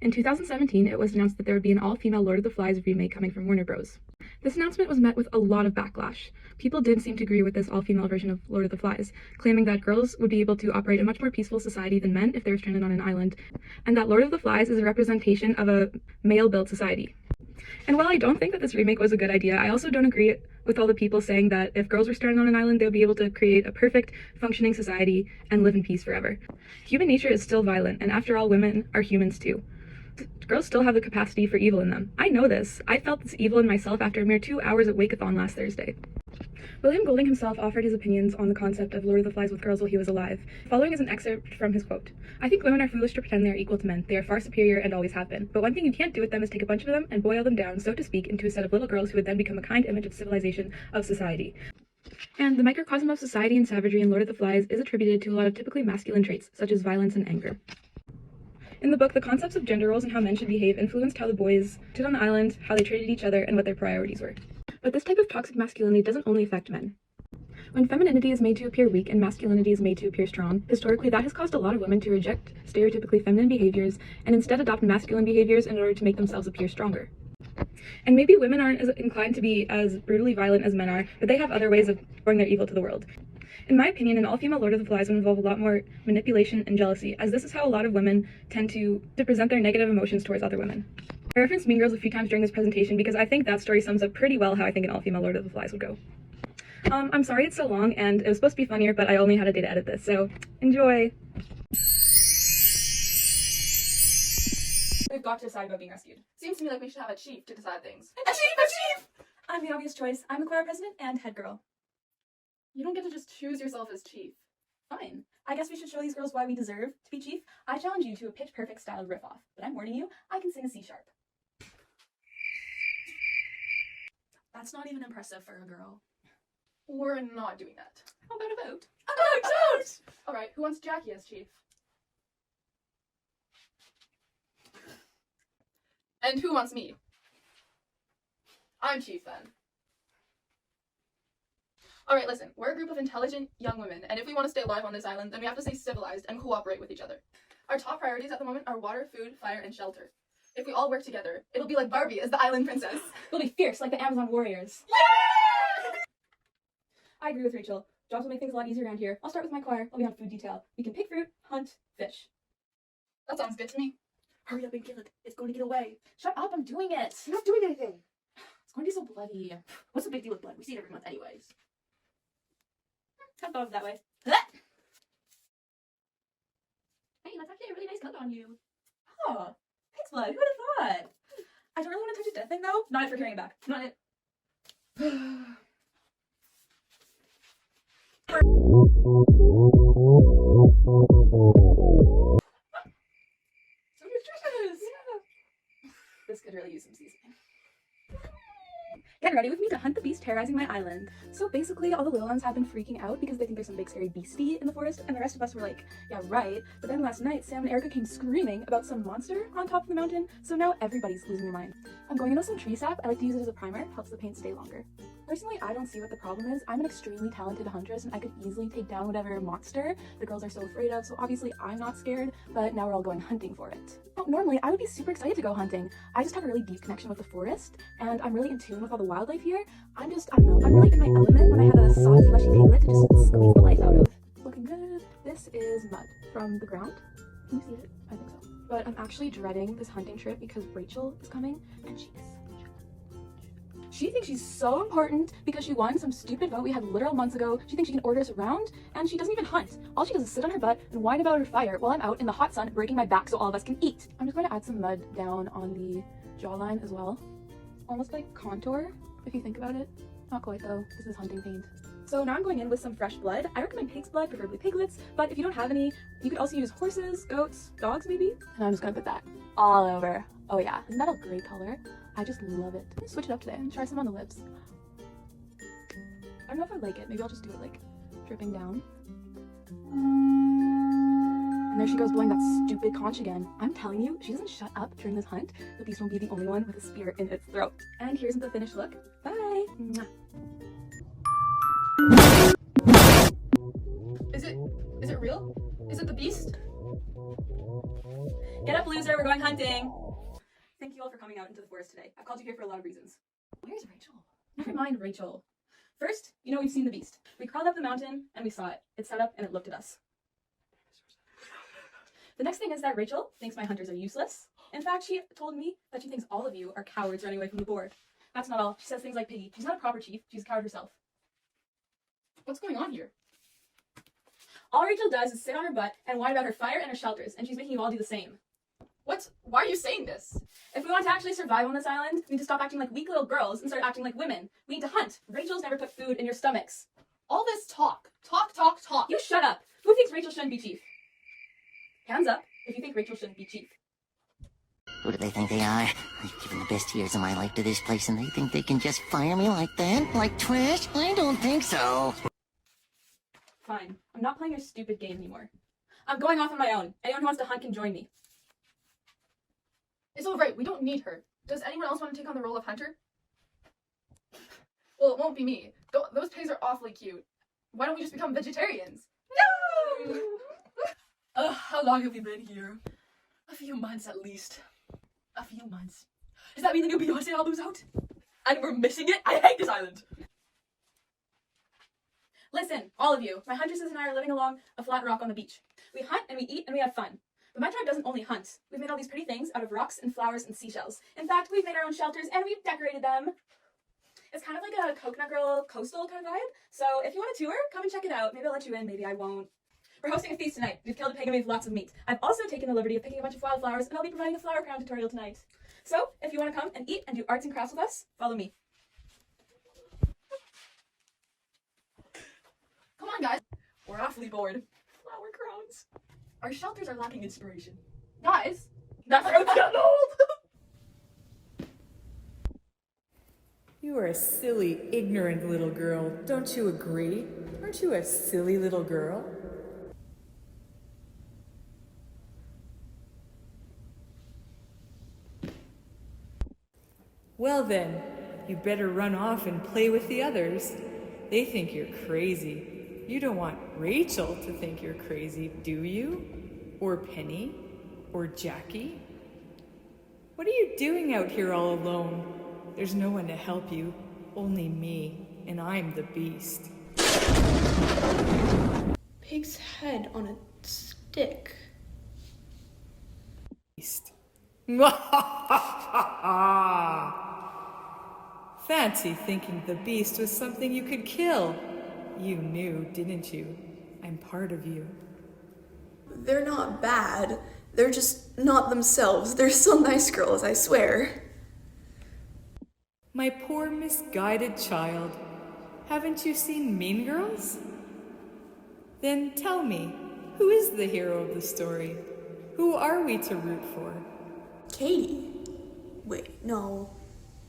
In 2017, it was announced that there would be an all-female Lord of the Flies remake coming from Warner Bros. This announcement was met with a lot of backlash. People didn't seem to agree with this all-female version of Lord of the Flies, claiming that girls would be able to operate a much more peaceful society than men if they were stranded on an island, and that Lord of the Flies is a representation of a male-built society. And while I don't think that this remake was a good idea, I also don't agree with all the people saying that if girls were stranded on an island, they would be able to create a perfect, functioning society and live in peace forever. Human nature is still violent, and after all, women are humans too. Girls still have the capacity for evil in them. I know this. I felt this evil in myself after a mere 2 hours at Wakeathon last Thursday. William Golding himself offered his opinions on the concept of Lord of the Flies with girls while he was alive. Following is an excerpt from his quote. "I think women are foolish to pretend they are equal to men. They are far superior and always have been. But one thing you can't do with them is take a bunch of them and boil them down, so to speak, into a set of little girls who would then become a kind image of civilization of society." And the microcosm of society and savagery in Lord of the Flies is attributed to a lot of typically masculine traits, such as violence and anger. In the book, the concepts of gender roles and how men should behave influenced how the boys did on the island, how they treated each other, and what their priorities were. But this type of toxic masculinity doesn't only affect men. When femininity is made to appear weak and masculinity is made to appear strong, historically that has caused a lot of women to reject stereotypically feminine behaviors and instead adopt masculine behaviors in order to make themselves appear stronger. And maybe women aren't as inclined to be as brutally violent as men are, but they have other ways of throwing their evil to the world. In my opinion, an all-female Lord of the Flies would involve a lot more manipulation and jealousy, as this is how a lot of women tend to present their negative emotions towards other women. I referenced Mean Girls a few times during this presentation because I think that story sums up pretty well how I think an all-female Lord of the Flies would go. I'm sorry it's so long, and it was supposed to be funnier, but I only had a day to edit this, so enjoy! We've got to decide about being rescued. Seems to me like we should have a chief to decide things. A chief! I'm the obvious choice. I'm the choir president and head girl. You don't get to just choose yourself as chief. Fine. I guess we should show these girls why we deserve to be chief. I challenge you to a pitch-perfect styled riff-off, but I'm warning you, I can sing a C-sharp. That's not even impressive for a girl. We're not doing that. How about a vote? A vote! Alright, who wants Jackie as chief? And who wants me? I'm chief then. Alright, listen, we're a group of intelligent young women, and if we want to stay alive on this island, then we have to stay civilized and cooperate with each other. Our top priorities at the moment are water, food, fire, and shelter. If we all work together, it'll be like Barbie as the island princess. We'll be fierce like the Amazon warriors. Yeah! I agree with Rachel. Jobs will make things a lot easier around here. I'll start with my choir. I'll be on food detail. We can pick fruit, hunt, fish. That sounds good to me. Hurry up and kill it. It's going to get away. Shut up, I'm doing it. You're not doing anything. It's going to be so bloody. What's the big deal with blood? We see it every month anyways. I've thought of it that way. Hey, that's actually a really nice coat on you. Oh, thanks, blood. Who would have thought? I don't really want to touch a dead thing, though. Not if you're carrying it back. Not it. So nutritious! Yeah. This could really use some seasoning. Get ready with me to hunt the beast terrorizing my island. So basically, all the little ones have been freaking out because they think there's some big scary beastie in the forest, and the rest of us were like, yeah, right. But then last night, Sam and Erica came screaming about some monster on top of the mountain, so now everybody's losing their mind. I'm going in with some tree sap. I like to use it as a primer, helps the paint stay longer. Personally, I don't see what the problem is. I'm an extremely talented huntress, and I could easily take down whatever monster the girls are so afraid of, so obviously I'm not scared, but now we're all going hunting for it. Well, normally, I would be super excited to go hunting. I just have a really deep connection with the forest, and I'm really in tune with all the wildlife here. I don't know, I'm really in my element when I have a soft, fleshy piglet to just squeeze the life out of. Looking good. This is mud from the ground. Can you see it? I think so. But I'm actually dreading this hunting trip because Rachel is coming, and she's She thinks she's so important because she won some stupid vote we had literal months ago. She thinks she can order us around, and she doesn't even hunt. All she does is sit on her butt and whine about her fire while I'm out in the hot sun breaking my back so all of us can eat. I'm just going to add some mud down on the jawline as well. Almost like contour, if you think about it. Not quite though, this is hunting paint. So now I'm going in with some fresh blood. I recommend pig's blood, preferably piglets, but if you don't have any, you could also use horses, goats, dogs maybe. And I'm just gonna put that all over. Oh yeah, isn't that a great color? I just love it. I'm gonna switch it up today and try some on the lips. I don't know if I like it. Maybe I'll just do it like dripping down. And there she goes blowing that stupid conch again. I'm telling you, she doesn't shut up during this hunt. The beast won't be the only one with a spear in its throat. And here's the finished look. Bye! Mwah. Is it real? Is it the beast? Get up, loser, we're going hunting. Thank you all for coming out into the forest today. I've called you here for a lot of reasons. Where's Rachel? Never mind, Rachel. First, you know we've seen the beast. We crawled up the mountain and we saw it. It sat up and it looked at us. The next thing is that Rachel thinks my hunters are useless. In fact, she told me that she thinks all of you are cowards running away from the boar. That's not all. She says things like Piggy. She's not a proper chief. She's a coward herself. What's going on here? All Rachel does is sit on her butt and whine about her fire and her shelters, and she's making you all do the same. Why are you saying this? If we want to actually survive on this island, we need to stop acting like weak little girls and start acting like women. We need to hunt. Rachel's never put food in your stomachs. All this talk. Talk. You shut up. Who thinks Rachel shouldn't be chief? Hands up if you think Rachel shouldn't be chief. Who do they think they are? I've given the best years of my life to this place and they think they can just fire me like that? Like trash? I don't think so. Fine. I'm not playing your stupid game anymore. I'm going off on my own. Anyone who wants to hunt can join me. It's all right. We don't need her. Does anyone else want to take on the role of hunter? Well, it won't be me. Those pigs are awfully cute. Why don't we just become vegetarians? No! How long have you been here? A few months at least. A few months. Does that mean the new Beyonce album's out? And we're missing it? I hate this island! Listen, all of you. My huntresses and I are living along a flat rock on the beach. We hunt and we eat and we have fun. But my tribe doesn't only hunt. We've made all these pretty things out of rocks and flowers and seashells. In fact, we've made our own shelters and we've decorated them. It's kind of like a Coconut Girl coastal kind of vibe. So if you want a tour, come and check it out. Maybe I'll let you in, maybe I won't. We're hosting a feast tonight. We've killed a pig and we have lots of meat. I've also taken the liberty of picking a bunch of wildflowers and I'll be providing a flower crown tutorial tonight. So if you want to come and eat and do arts and crafts with us, follow me. Come on, guys. We're awfully bored. Flower crowns. Our shelters are lacking inspiration. Guys. That's how it's getting old! You are a silly, ignorant little girl. Don't you agree? Aren't you a silly little girl? Well then, you better run off and play with the others. They think you're crazy. You don't want Rachel to think you're crazy, do you? Or Penny? Or Jackie? What are you doing out here all alone? There's no one to help you, only me, and I'm the beast. Pig's head on a stick. Beast. Fancy thinking the beast was something you could kill. You knew, didn't you? I'm part of you. They're not bad. They're just not themselves. They're still nice girls, I swear. My poor misguided child. Haven't you seen Mean Girls? Then tell me, who is the hero of the story? Who are we to root for? Katie? Wait, no.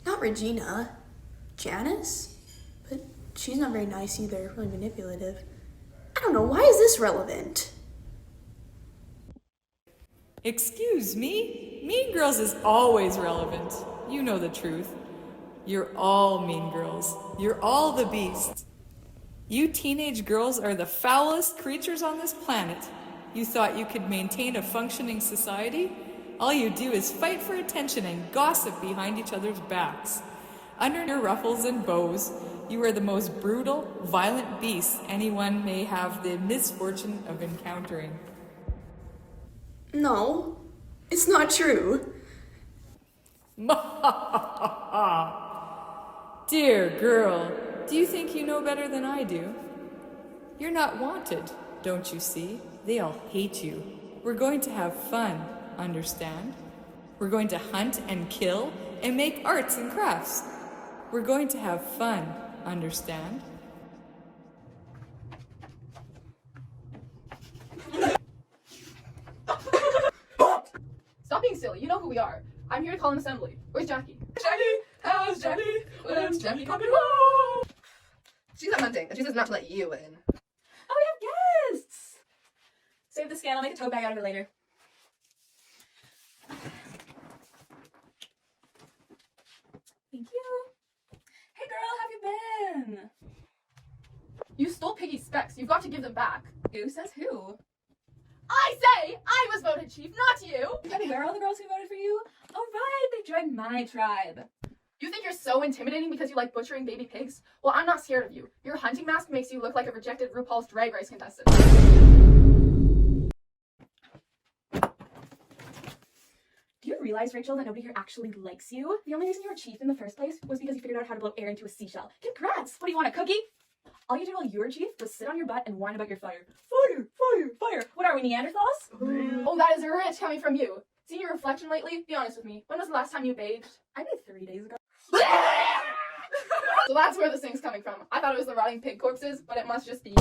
Not Regina. Janice? But she's not very nice either, really manipulative. I don't know, why is this relevant? Excuse me? Mean Girls is always relevant. You know the truth. You're all mean girls. You're all the beasts. You teenage girls are the foulest creatures on this planet. You thought you could maintain a functioning society? All you do is fight for attention and gossip behind each other's backs. Under your ruffles and bows, you are the most brutal, violent beasts anyone may have the misfortune of encountering. No, it's not true. Dear girl, do you think you know better than I do? You're not wanted, don't you see? They all hate you. We're going to have fun, understand? We're going to hunt and kill and make arts and crafts. We're going to have fun, understand? Stop being silly. You know who we are. I'm here to call an assembly. Where's Jackie? Jackie! How's Jackie? When's Jackie coming home? She's at hunting, and she says not to let you in. Oh, we have guests! Save the scan, I'll make a tote bag out of it later. Thank you. Hey girl, how have you been? You stole Piggy's specs. You've got to give them back. Who says who? I I say I was voted chief, not you. And where are all the girls who voted for you? All right, they joined my tribe. You think you're so intimidating because you like butchering baby pigs? Well, I'm not scared of you. Your hunting mask makes you look like a rejected RuPaul's Drag Race contestant. Do you realize, Rachel, that nobody here actually likes you? The only reason you were chief in the first place was because you figured out how to blow air into a seashell. Congrats! What do you want, a cookie? All you did while you were chief was sit on your butt and whine about your fire. Fire! Fire! Fire! What are we, Neanderthals? Oh, that is rich coming from you. Seen your reflection lately? Be honest with me. When was the last time you bathed? I did 3 days ago. So that's where this thing's coming from. I thought it was the rotting pig corpses, but it must just be you.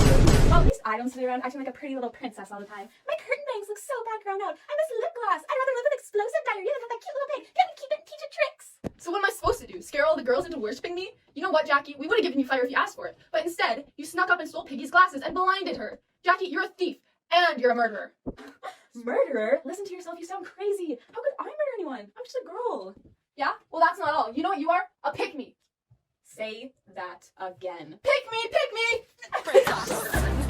Well, at least I don't sit around acting like a pretty little princess all the time. My curtain bangs look so bad grown out. I miss lip gloss. I'd rather live with explosive diarrhea than have that cute little pig. Can we keep it and teach it tricks? So what am I supposed to do? Scare all the girls into worshipping me? You know what, Jackie? We would have given you fire if you asked for it. But instead, you snuck up and stole Piggy's glasses and blinded her. Jackie, you're a thief. And you're a murderer. Murderer? Listen to yourself, you sound crazy. How could I murder anyone? I'm just a girl. Yeah? Well, that's not all. You know what you are? A pick-me. Say that again. Pick me! Pick me!